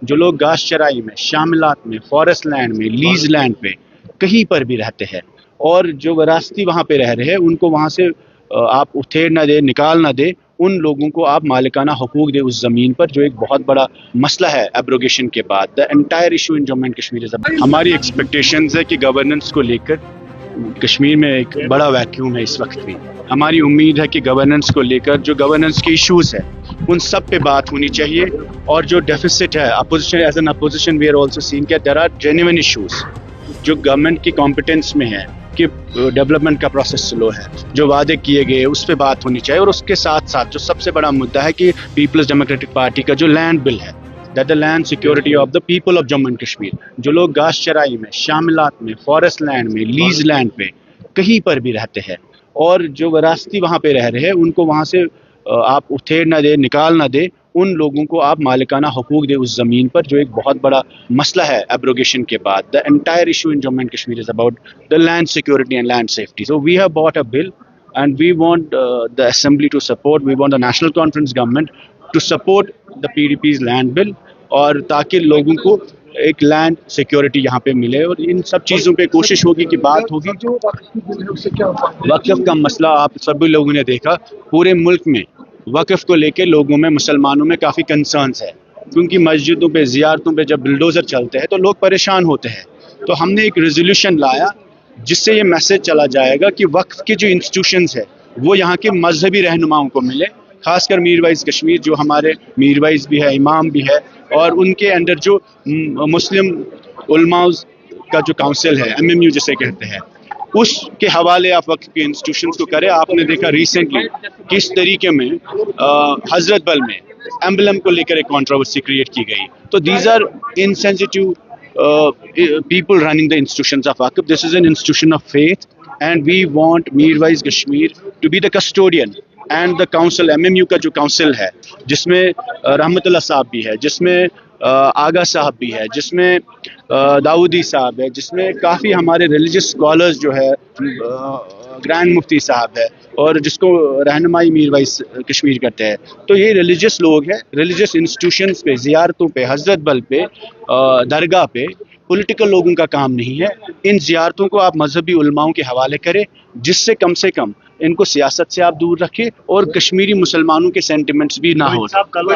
جو لوگ گھاس چرائی میں، شاملات میں، فارسٹ لینڈ میں، لیز لینڈ پہ کہیں پر بھی رہتے ہیں اور جو وراثتی وہاں پہ رہ رہے ہیں ان کو وہاں سے آپ اتھیڑ نہ دے، نکال نہ دے، ان لوگوں کو آپ مالکانہ حقوق دے اس زمین پر، جو ایک بہت بڑا مسئلہ ہے ایبروگیشن کے بعد. The entire issue in Jammu and Kashmir is ہماری ایکسپیکٹیشنز ہے کہ گورننس کو لے کر کشمیر میں ایک بڑا ویکیوم ہے اس وقت بھی. ہماری امید ہے کہ گورننس کو لے کر جو گورننس کے ایشوز ہیں ان سب پہ بات ہونی چاہیے، اور جو ڈیفیسٹ ہے opposition, as an opposition we are also seen کہ دیر آر جینوئن ایشوز جو گورنمنٹ کی کمپیٹنس میں ہے، کہ ڈیولپمنٹ کا پروسیس سلو ہے، جو وعدے کیے گئے اس پہ بات ہونی چاہیے. اور اس کے ساتھ ساتھ جو سب سے بڑا مدعا ہے کہ پیپلز ڈیموکریٹک پارٹی کا جو لینڈ بل ہے، that the land security of the people of Jammu and Kashmir, جو لوگ گھاس چرائی میں، شاملات میں، فارسٹ لینڈ میں، لیز لینڈ پہ کہیں پر بھی رہتے ہیں اور جو وراثتی وہاں پہ رہ رہے ہیں ان کو وہاں سے آپ اتھیڑ نہ دے، نکال نہ دے، ان لوگوں کو آپ مالکانہ حقوق دے اس زمین پر، جو ایک بہت بڑا مسئلہ ہے ایبروگیشن کے بعد. The entire issue in Jammu and Kashmir is about the land security and land safety. So we have brought a bill and we want the assembly to support, we want the National Conference government to support the PDP's land bill, اور تاکہ لوگوں کو ایک land security یہاں پہ ملے. اور ان سب چیزوں پہ کوشش ہوگی کہ بات ہوگی. وقف کا مسئلہ آپ سبھی لوگوں نے دیکھا، پورے ملک میں وقف کو لے کے لوگوں میں، مسلمانوں میں کافی کنسرنس ہے، کیونکہ مسجدوں پہ، زیارتوں پہ جب بلڈوزر چلتے ہیں تو لوگ پریشان ہوتے ہیں. تو ہم نے ایک ریزولوشن لایا جس سے یہ میسج چلا جائے گا کہ وقف کے جو انسٹیٹیوشنز ہیں وہ یہاں کے مذہبی رہنماؤں کو ملے، خاص کر میر وائز کشمیر، جو ہمارے میر وائز بھی ہے، امام بھی ہے، اور ان کے انڈر جو مسلم علماء کا جو کونسل ہے، MMU جسے کہتے ہیں، اس کے حوالے آپ وقت کے انسٹیٹیوشنز کو کرے. آپ نے دیکھا ریسنٹلی کس طریقے میں حضرت بل میں ایمبلم کو لے کر ایک کنٹروورسی کریٹ کی گئی. تو these are insensitive people running the institutions of Waqf. This is an institution of faith and we want Meerwaiz Kashmir to be the custodian and the council, MMU کا جو council ہے، جس میں رحمت اللہ صاحب بھی ہے، جس میں آغا صاحب بھی ہے، جس میں داؤدی صاحب ہے، جس میں کافی ہمارے ریلیجس اسکالرز جو ہے، گرینڈ مفتی صاحب ہے، اور جس کو رہنمائی میر وائز کشمیر کرتے ہیں. تو یہ ریلیجس لوگ ہیں، ریلیجس انسٹیٹیوشنز پہ، زیارتوں پہ، حضرت بل پہ، درگاہ پہ پولیٹیکل لوگوں کا کام نہیں ہے. ان زیارتوں کو آپ مذہبی علماؤں کے حوالے کریں، جس سے کم ان کو سیاست سے آپ دور رکھیں اور کشمیری مسلمانوں کے سینٹیمنٹس بھی نہ ہو. کل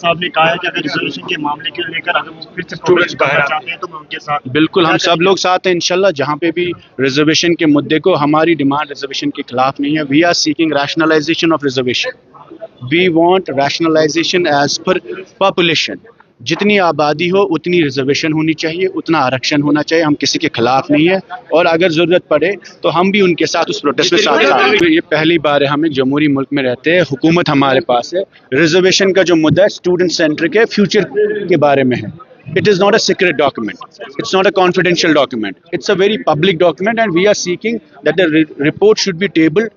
صاحب نے کہا ہے کہ اگر ریزولوشن کے معاملے کو لے کر اگر وہ پھر سے پروگریس کرنا چاہتے ہیں تو میں ان کے ساتھ. بالکل، ہم سب لوگ ساتھ ہیں انشاءاللہ. جہاں پہ بھی ریزرویشن کے مدعے کو، ہماری ڈیمانڈ ریزرویشن کے خلاف نہیں ہے. We are seeking rationalization of reservation. We want rationalization as per population. جتنی آبادی ہو اتنی ریزرویشن ہونی چاہیے، اتنا آرکشن ہونا چاہیے. ہم کسی کے خلاف نہیں ہے، اور اگر ضرورت پڑے تو ہم بھی ان کے ساتھ اس پروٹیسٹ میں ساتھ. یہ پہلی بار ہے ہم ایک جمہوری ملک میں رہتے ہیں، حکومت ہمارے پاس ہے. ریزرویشن کا جو مدعا ہے اسٹوڈنٹ سینٹر کے فیوچر کے بارے میں ہے. It is not a secret document. It's not a confidential document. It's a very public document, and we are seeking that the report should be tabled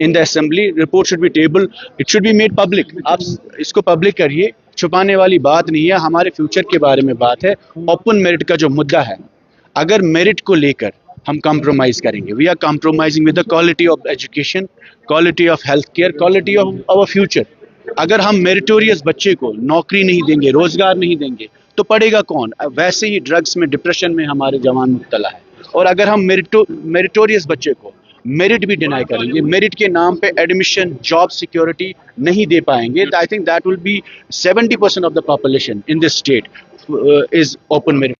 in the assembly. Report should be tabled. It should be made public. آپ اس کو public کریے. چھپانے والی بات نہیں ہے. ہمارے future کے بارے میں بات ہے. اوپن میرٹ کا جو مدعا ہے، اگر میرٹ کو لے کر ہم کمپرومائز کریں گے، we are compromising with the quality of education, quality of health care, quality of our future. اگر ہم میریٹوریس بچے کو نوکری نہیں دیں گے، روزگار نہیں دیں گے، تو پڑھے گا کون؟ ویسے ہی ڈرگس میں، ڈپریشن میں ہمارے جوان مبتلا ہے. اور اگر ہم میریٹوریس بچے کو میرٹ بھی ڈینائی کریں گے، میرٹ کے نام پہ ایڈمیشن، جاب سیکورٹی نہیں دے پائیں گے، تو I think that will be 70% of the population in this state is open merit.